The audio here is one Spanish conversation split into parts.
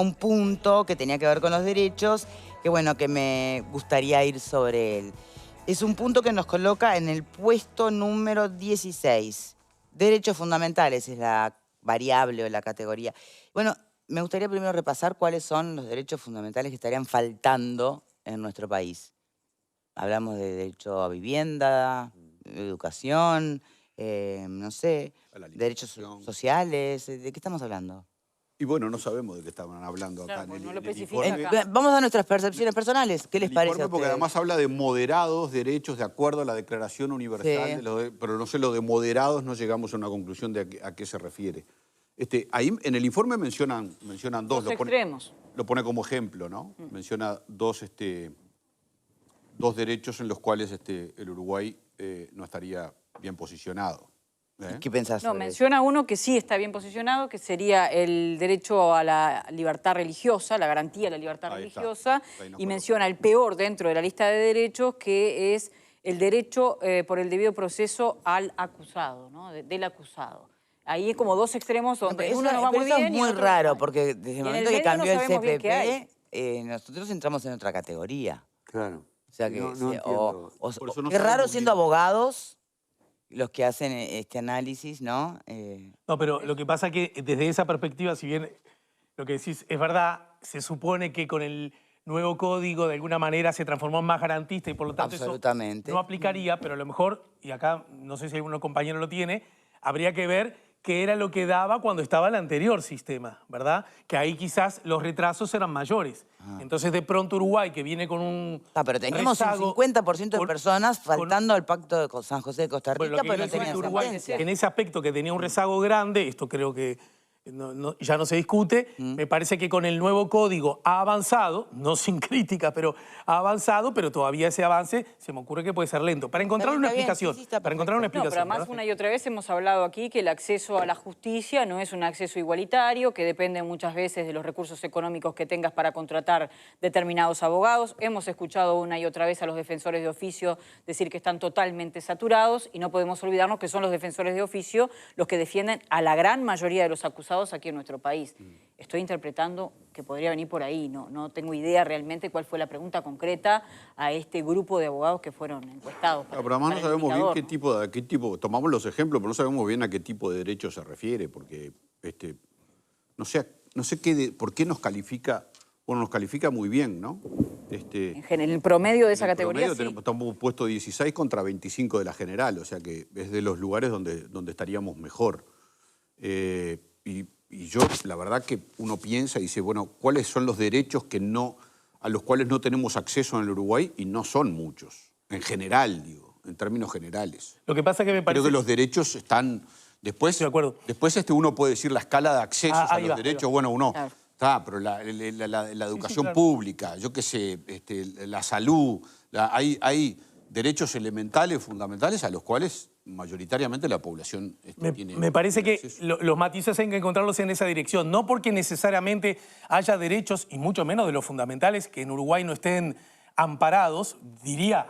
un punto que tenía que ver con los derechos, que bueno, que me gustaría ir sobre él. Es un punto que nos coloca en el puesto número 16. Derechos fundamentales es la variable o la categoría. Bueno, me gustaría primero repasar cuáles son los derechos fundamentales que estarían faltando en nuestro país. Hablamos de derecho a vivienda, educación, no sé, A la derechos alimentación. sociales. ¿De qué estamos hablando? Y bueno, no sabemos de qué estaban hablando acá Claro, en no lo el especifica informe. acá. Vamos a nuestras percepciones personales. ¿Qué les parece a Porque ustedes? además habla de moderados derechos de acuerdo a la Declaración Universal, Sí. pero no sé, lo de moderados no llegamos a una conclusión de a qué se refiere. Ahí en el informe mencionan dos. Dos extremos. Lo pone como ejemplo, ¿no? Menciona dos derechos en los cuales el Uruguay no estaría bien posicionado. ¿Qué pensás No, sobre eso? menciona uno que sí está bien posicionado, que sería el derecho a la libertad religiosa, la garantía de la libertad Ahí está. religiosa, Ahí nos y menciona el peor dentro de la lista de derechos, que es el derecho por el debido proceso al acusado, ¿no? Del acusado. Ahí es como dos extremos donde Pero uno nos va muy eso bien es y muy el otro no raro, mal. porque desde el Y en momento el que medio no cambió el sabemos bien qué hay. CPP, nosotros entramos en otra categoría. Claro. O sea que, No entiendo. Por eso no qué raro sabemos siendo bien. abogados los que hacen este análisis, ¿no? No, pero lo que pasa es que desde esa perspectiva, si bien lo que decís es verdad, se supone que con el nuevo código de alguna manera se transformó en más garantista y por lo tanto Absolutamente. eso no aplicaría, pero a lo mejor, y acá no sé si alguno compañero lo tiene, habría que ver qué era lo que daba cuando estaba el anterior sistema, ¿verdad? Que ahí quizás los retrasos eran mayores. Entonces de pronto Uruguay, que viene con un Pero teníamos un rezago 50% de personas faltando al Pacto de San José de Costa bueno, Rica, lo que pero no quiero decir es tenían que Uruguay, sentencia. en ese aspecto que tenía un rezago grande, esto creo que ya no se discute, me parece que con el nuevo código ha avanzado, no sin crítica, pero ha avanzado, pero todavía ese avance se me ocurre que puede ser lento. Para encontrar una Está bien, explicación, sí, está para encontrar una perfecto. No, pero explicación. además ¿verdad? una y otra vez hemos hablado aquí que el acceso a la justicia no es un acceso igualitario, que depende muchas veces de los recursos económicos que tengas para contratar determinados abogados. Hemos escuchado una y otra vez a los defensores de oficio decir que están totalmente saturados y no podemos olvidarnos que son los defensores de oficio los que defienden a la gran mayoría de los acusados aquí en nuestro país. Estoy interpretando que podría venir por ahí, no tengo idea realmente cuál fue la pregunta concreta a este grupo de abogados que fueron encuestados. Pero además no sabemos bien qué tipo, tomamos los ejemplos, pero no sabemos bien a qué tipo de derecho se refiere, porque no sé por qué nos califica, bueno, nos califica muy bien, ¿no? En el promedio de esa categoría, sí. Estamos puesto 16 contra 25 de la general, o sea que es de los lugares donde estaríamos mejor. Y yo, la verdad que uno piensa y dice, bueno, ¿cuáles son los derechos a los cuales no tenemos acceso en el Uruguay? Y no son muchos, en general, digo, en términos generales. Lo que pasa es que me parece... Creo que los derechos están... Después, Estoy de acuerdo. Después uno puede decir la escala de accesos a los derechos, bueno, uno... Claro. Está, pero la educación pública, yo qué sé, la salud, hay derechos elementales, fundamentales, a los cuales mayoritariamente la población tiene... Me parece que acceso. los matices hay que encontrarlos en esa dirección, no porque necesariamente haya derechos, y mucho menos de los fundamentales, que en Uruguay no estén amparados, diría,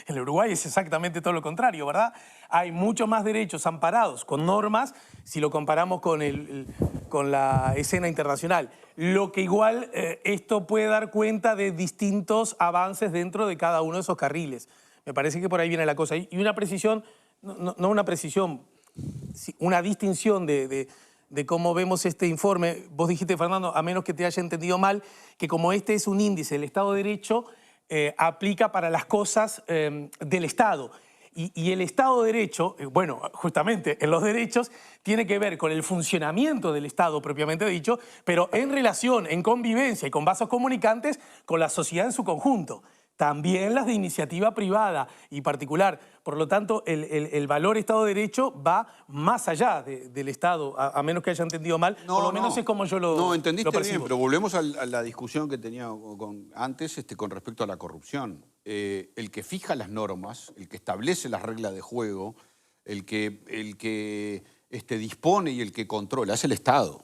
en Uruguay es exactamente todo lo contrario, ¿verdad? Hay muchos más derechos amparados con normas si lo comparamos con la escena internacional. Lo que igual esto puede dar cuenta de distintos avances dentro de cada uno de esos carriles. Me parece que por ahí viene la cosa. Y una precisión, no una precisión, una distinción de cómo vemos este informe. Vos dijiste, Fernando, a menos que te haya entendido mal, que como este es un índice del Estado de Derecho, aplica para las cosas del Estado. Y el Estado de Derecho, bueno, justamente en los derechos, tiene que ver con el funcionamiento del Estado propiamente dicho, pero en relación, en convivencia y con vasos comunicantes con la sociedad en su conjunto. También las de iniciativa privada y particular. Por lo tanto, el valor Estado de Derecho va más allá del Estado, a menos que haya entendido mal. Por lo menos es como yo lo percibo. No, entendiste bien, pero volvemos a la discusión que tenía antes con respecto a la corrupción. El que fija las normas, el que establece las reglas de juego, el que dispone y el que controla, es el Estado.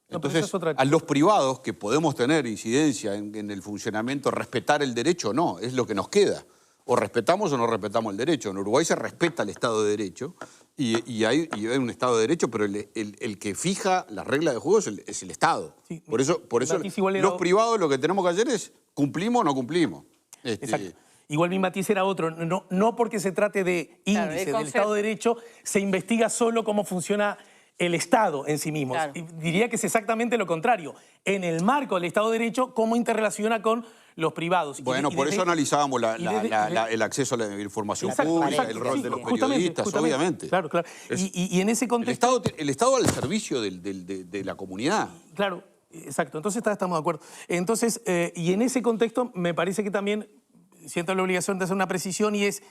Entonces, a los privados que podemos tener incidencia en el funcionamiento, respetar el derecho o no, es lo que nos queda. O respetamos o no respetamos el derecho. En Uruguay se respeta el Estado de Derecho Y hay un Estado de Derecho, pero el que fija las reglas de juego es el Estado. Sí, por eso los privados lo que tenemos que hacer es cumplimos o no cumplimos. Exacto. Igual mi matiz era otro. No porque se trate de índice del Estado de Derecho, se investiga solo cómo funciona el Estado en sí mismo. Claro. Diría que es exactamente lo contrario. En el marco del Estado de Derecho, cómo interrelaciona con los privados. Bueno, por eso analizábamos el acceso a la información pública, el rol de los periodistas, obviamente. Claro, claro. Y en ese contexto... El Estado al servicio de la comunidad. Claro, exacto. Entonces estamos de acuerdo. Entonces, y en ese contexto me parece que también siento la obligación de hacer una precisión y es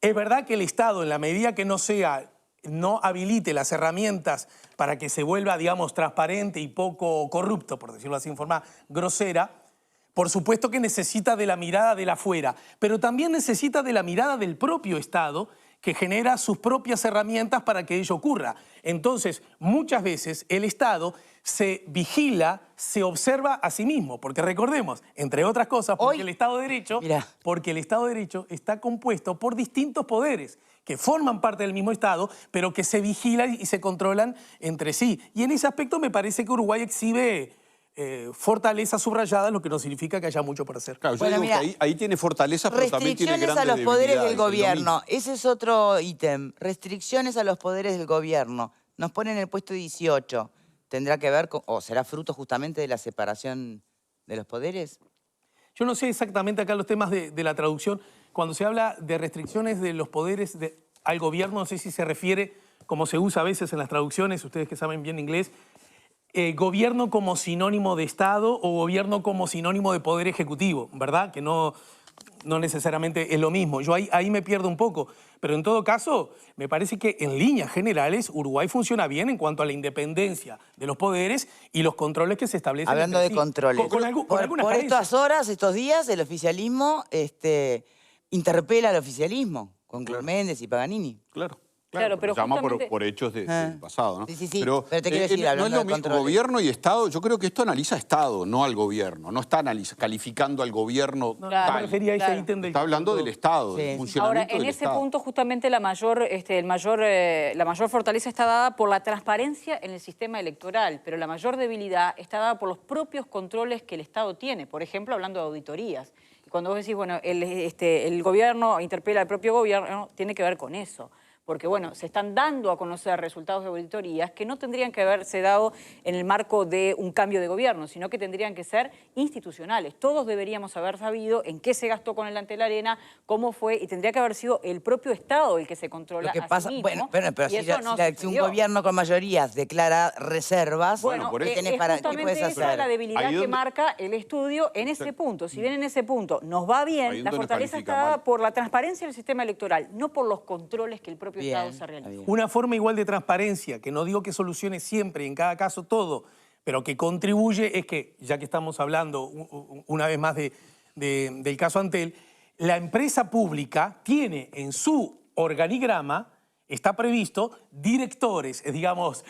verdad que el Estado, en la medida que no habilite las herramientas para que se vuelva, digamos, transparente y poco corrupto, por decirlo así en forma grosera, por supuesto que necesita de la mirada de la afuera, pero también necesita de la mirada del propio Estado, que genera sus propias herramientas para que ello ocurra. Entonces, muchas veces el Estado se vigila, se observa a sí mismo, porque recordemos, entre otras cosas, porque el Estado de Derecho está compuesto por distintos poderes que forman parte del mismo Estado, pero que se vigilan y se controlan entre sí. Y en ese aspecto me parece que Uruguay exhibe fortaleza subrayada, lo que no significa que haya mucho por hacer. Claro, yo digo que ahí tiene fortaleza, pero también tiene grandes restricciones a los poderes del debilidades, gobierno. Ese es otro ítem. Restricciones a los poderes del gobierno. Nos ponen en el puesto 18. ¿Tendrá que ver con, o será fruto justamente de la separación de los poderes? Yo no sé exactamente acá los temas de la traducción. Cuando se habla de restricciones de los poderes al gobierno, no sé si se refiere, como se usa a veces en las traducciones, ustedes que saben bien inglés, gobierno como sinónimo de Estado o gobierno como sinónimo de poder ejecutivo, ¿verdad? Que no necesariamente es lo mismo. Yo ahí me pierdo un poco. Pero en todo caso, me parece que en líneas generales Uruguay funciona bien en cuanto a la independencia de los poderes y los controles que se establecen. Hablando de controles. Por estas horas, estos días, el oficialismo interpela al oficialismo con Méndez y Paganini. Claro, pero llama justamente... por hechos del pasado, ¿no? Sí. Pero te quiero decir, no es lo mismo controles. gobierno y Estado. Yo creo que esto analiza Estado, no al gobierno. No está calificando al gobierno Claro, me refería a ese ítem del... Está hablando del Estado, del funcionamiento Ahora, en del ese Estado. punto justamente la mayor fortaleza está dada por la transparencia en el sistema electoral, pero la mayor debilidad está dada por los propios controles que el Estado tiene. Por ejemplo, hablando de auditorías. Y cuando vos decís, bueno, el gobierno interpela al propio gobierno, tiene que ver con eso. Porque, bueno, se están dando a conocer resultados de auditorías que no tendrían que haberse dado en el marco de un cambio de gobierno, sino que tendrían que ser institucionales. Todos deberíamos haber sabido en qué se gastó con el Antelarena, cómo fue, y tendría que haber sido el propio Estado el que se controla Lo que a pasa, sí mismo. bueno, pero si un gobierno con mayorías declara reservas, bueno, por eso. es justamente esa la debilidad que marca el estudio en ese punto. Si bien en ese punto nos va bien, la fortaleza está dada por la transparencia del sistema electoral, no por los controles que el propio Estado se realiza. Una forma igual de transparencia, que no digo que solucione siempre y en cada caso todo, pero que contribuye, es que, ya que estamos hablando una vez más del caso Antel, la empresa pública tiene en su organigrama, está previsto, directores, digamos,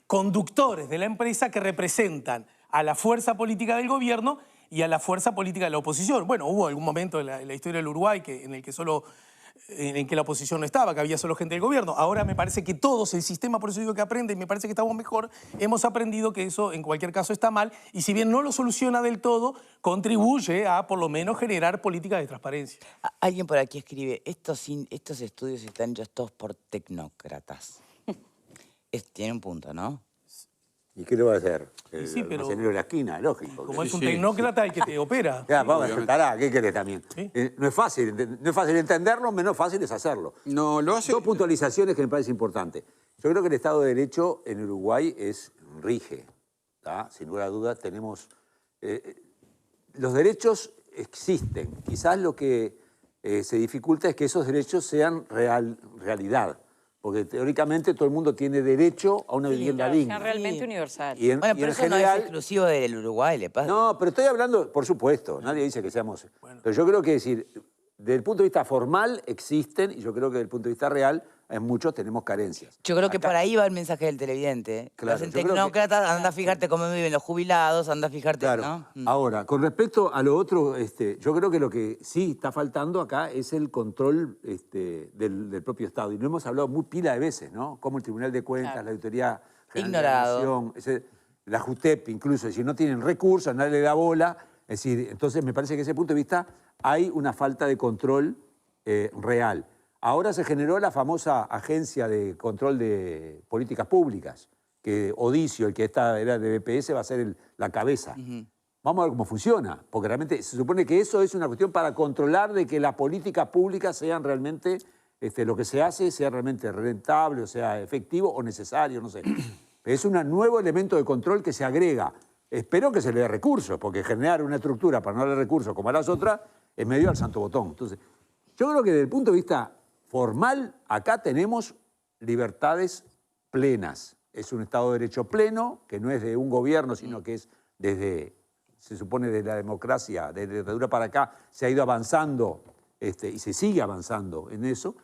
conductores de la empresa que representan a la fuerza política del gobierno y a la fuerza política de la oposición. Bueno, hubo algún momento en la historia del Uruguay en el que la oposición no estaba, que había solo gente del gobierno. Ahora me parece que todos, el sistema, por eso digo que aprende, y me parece que estamos mejor, hemos aprendido que eso en cualquier caso está mal, y si bien no lo soluciona del todo, contribuye a por lo menos generar políticas de transparencia. Alguien por aquí escribe, estos estudios están hechos todos por tecnócratas. Tiene un punto, ¿no? ¿Y qué lo va a hacer? Sí, pero... almacenero de la esquina, lógico. Como es un tecnócrata el que te opera. Ya, vamos a sentar, ¿qué querés también? ¿Sí? No es fácil entenderlo, menos fácil es hacerlo. No, lo hace... Dos puntualizaciones que me parece importante. Yo creo que el Estado de Derecho en Uruguay rige, ¿tá? Sin lugar a dudas tenemos... los derechos existen. Quizás lo que se dificulta es que esos derechos sean realidad. Porque teóricamente todo el mundo tiene derecho a una vivienda digna. Sean realmente universal. Bueno, pero eso no es exclusivo del Uruguay, le pasa. No, pero estoy hablando, por supuesto, nadie dice que seamos... Pero yo creo que decir, desde el punto de vista formal existen, y yo creo que desde el punto de vista real en muchos tenemos carencias. Yo creo que Acá- por ahí va el mensaje del televidente. ¿Eh? Claro, Los yo creo que- tecnócratas, anda a fijarte cómo viven los jubilados, anda a fijarte, Claro. ¿no? Ahora, con respecto a lo otro, yo creo que lo que sí está faltando acá es el control del propio Estado. Y lo hemos hablado muy pila de veces, ¿no? Como el Tribunal de Cuentas, Claro. la Auditoría General Ignorado. de la Nación, la JUTEP incluso, es decir, no tienen recursos, nadie le da bola. Es decir, entonces me parece que desde ese punto de vista hay una falta de control real. Ahora se generó la famosa Agencia de Control de Políticas Públicas, que Odicio, el que era de BPS, va a ser la cabeza. Vamos a ver cómo funciona, porque realmente se supone que eso es una cuestión para controlar de que las políticas públicas sean realmente, lo que se hace sea realmente rentable, o sea efectivo o necesario, no sé. Es un nuevo elemento de control que se agrega. Espero que se le dé recursos, porque generar una estructura para no darle recursos como a las otras es medio al santo botón. Entonces, yo creo que desde el punto de vista formal, acá tenemos libertades plenas. Es un Estado de Derecho pleno, que no es de un gobierno, sino que es desde, se supone, de la democracia, de la dictadura para acá, se ha ido avanzando y se sigue avanzando en eso,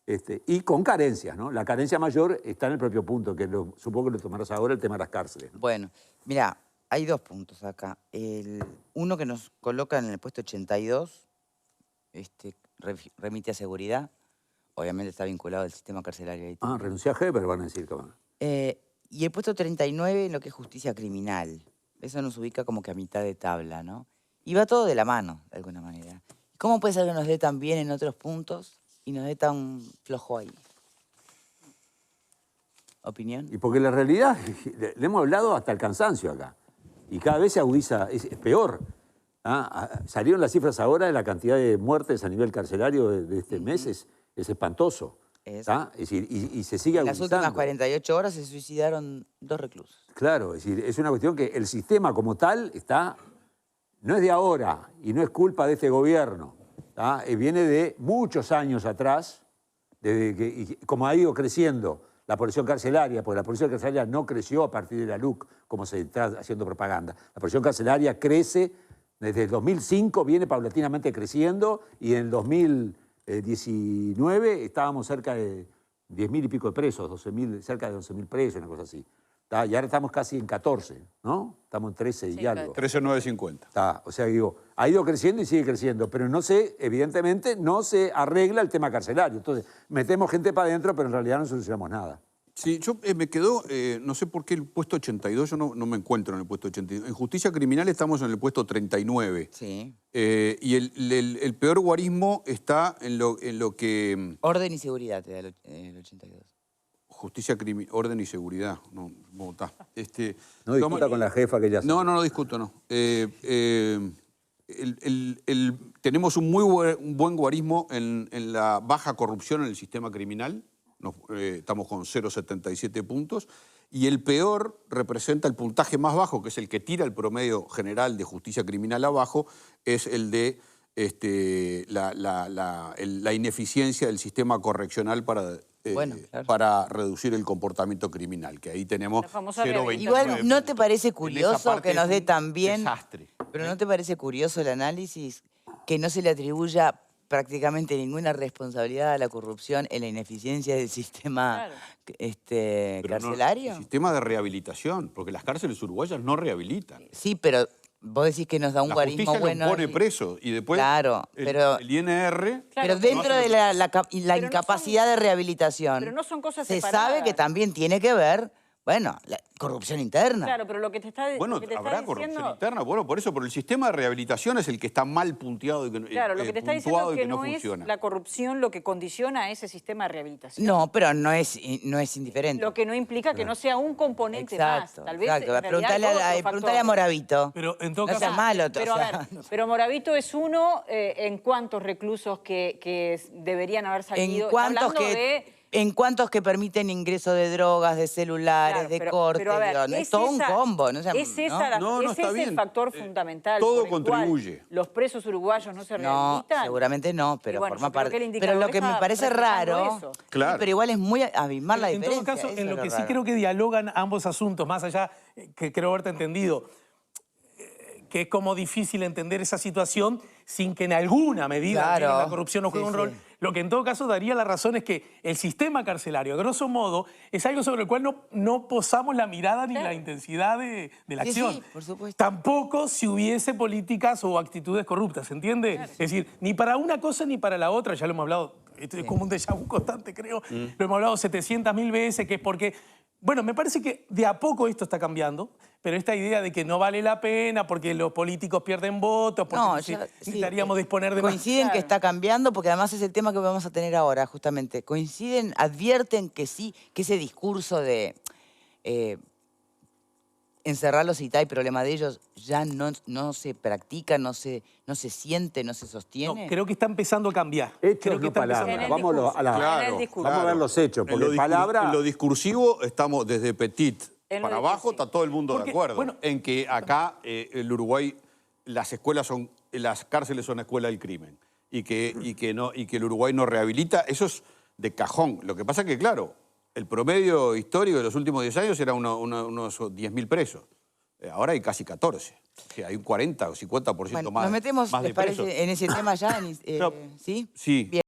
y con carencias, ¿no? La carencia mayor está en el propio punto, que supongo que lo tomarás ahora, el tema de las cárceles, ¿no? Bueno, mira, hay dos puntos acá. Uno que nos coloca en el puesto 82, remite a seguridad. Obviamente está vinculado al sistema carcelario. Ahí también. Renuncié a Heber, van a decir que van. Y el puesto 39 en lo que es justicia criminal. Eso nos ubica como que a mitad de tabla, ¿no? Y va todo de la mano, de alguna manera. ¿Cómo puede ser que nos dé tan bien en otros puntos y nos dé tan flojo ahí? ¿Opinión? Y porque la realidad, le hemos hablado hasta el cansancio acá, y cada vez se agudiza, es peor. Salieron las cifras ahora de la cantidad de muertes a nivel carcelario de este mes, es espantoso. Es decir, y se sigue En las agudizando. últimas 48 horas se suicidaron 2 reclusos. Claro, es decir, es una cuestión que el sistema como tal no es de ahora y no es culpa de este gobierno. Viene de muchos años atrás, desde que, y como ha ido creciendo la población carcelaria, porque la población carcelaria no creció a partir de la LUC, como se está haciendo propaganda. La población carcelaria crece, desde el 2005 viene paulatinamente creciendo y en el 2019 estábamos cerca de 10.000 y pico de presos, cerca de 11.000 presos, una cosa así. Y ahora estamos casi en 14, ¿no? Estamos en 13 y algo. 13.950. O sea, digo, ha ido creciendo y sigue creciendo, pero evidentemente no se arregla el tema carcelario. Entonces, metemos gente para adentro, pero en realidad no solucionamos nada. Sí, yo me quedo, no sé por qué el puesto 82, yo no me encuentro en el puesto 82. En justicia criminal estamos en el puesto 39. Sí. Y el peor guarismo está en lo que... Orden y seguridad te da el 82. Justicia criminal, orden y seguridad. No, está. No discuta con la jefa que ya sabe. No discuto, no. Tenemos un buen guarismo en la baja corrupción en el sistema criminal. Estamos con 0,77 puntos. Y el peor representa el puntaje más bajo, que es el que tira el promedio general de justicia criminal abajo, es el de la ineficiencia del sistema correccional para reducir el comportamiento criminal, que ahí tenemos 0,29. Igual, ¿no te parece curioso que nos dé tan bien? Desastre. Pero ¿no te parece curioso el análisis que no se le atribuya prácticamente ninguna responsabilidad a la corrupción en la ineficiencia del sistema carcelario? El sistema de rehabilitación, porque las cárceles uruguayas no rehabilitan. Sí, pero vos decís que nos da un guarismo justicia bueno. Lo pone preso y después el INR... Pero dentro de la incapacidad de rehabilitación, pero no son cosas se separadas. sabe que también tiene que ver, bueno, la corrupción interna. Claro, pero lo que te está Bueno, habrá corrupción interna, bueno, por eso, pero el sistema de rehabilitación es el que está mal punteado y que, claro, lo que te está diciendo es que no es funciona. la corrupción lo que condiciona a ese sistema de rehabilitación. No, pero no es indiferente. Lo que no implica que no sea un componente más. Tal vez, exacto. en realidad, Preguntale a Moravito. Pero en todo No caso... seas malo. Pero, pero Moravito es uno en cuántos reclusos que deberían haber salido. En cuántos que permiten ingreso de drogas, de celulares, de corte. Pero a ver, es todo un combo. ¿No? Ese es el factor fundamental. Todo por el contribuye. cual los presos uruguayos no se rehabilitan. No, seguramente no, pero bueno, forma yo creo parte. que el Pero lo que me indicador parece está raro, reflejando eso. Claro. sí, pero igual es muy abismal la En diferencia. todo caso, eso en es lo que sí raro. creo que dialogan ambos asuntos, más allá, que creo haberte entendido, que es como difícil entender esa situación sin que en alguna medida Claro. la corrupción no juegue un rol. Lo que en todo caso daría la razón es que el sistema carcelario, a grosso modo, es algo sobre el cual no posamos la mirada ni la intensidad de la Sí, acción. sí, por supuesto. Tampoco si hubiese políticas o actitudes corruptas, ¿entiende? Es decir, ni para una cosa ni para la otra, ya lo hemos hablado, esto es como un déjà vu constante, creo, lo hemos hablado 700.000 veces, que es porque... Bueno, me parece que de a poco esto está cambiando, pero esta idea de que no vale la pena porque los políticos pierden votos, porque necesitaríamos disponer de más... Coinciden que está cambiando, porque además es el tema que vamos a tener ahora, justamente. Coinciden, advierten que sí, que ese discurso de encerrarlos y tal, problema de ellos, ya no se practica, no se siente, no se sostiene. No, creo que está empezando a cambiar. Hechos, Creo que no está empezando palabras. a Vamos a Claro, vamos a ver los hechos, porque en lo discursivo estamos desde Petit En lo para abajo, está todo el mundo Porque, de acuerdo. bueno, en que acá, el Uruguay, las cárceles son escuela del crimen. Y que el Uruguay no rehabilita, eso es de cajón. Lo que pasa es que, claro, el promedio histórico de los últimos 10 años era unos 10.000 presos. Ahora hay casi 14. O sea, hay un 40 o 50% Bueno, más. nos metemos, más ¿les de presos. parece, en ese tema ya? ¿Sí? Sí. Bien.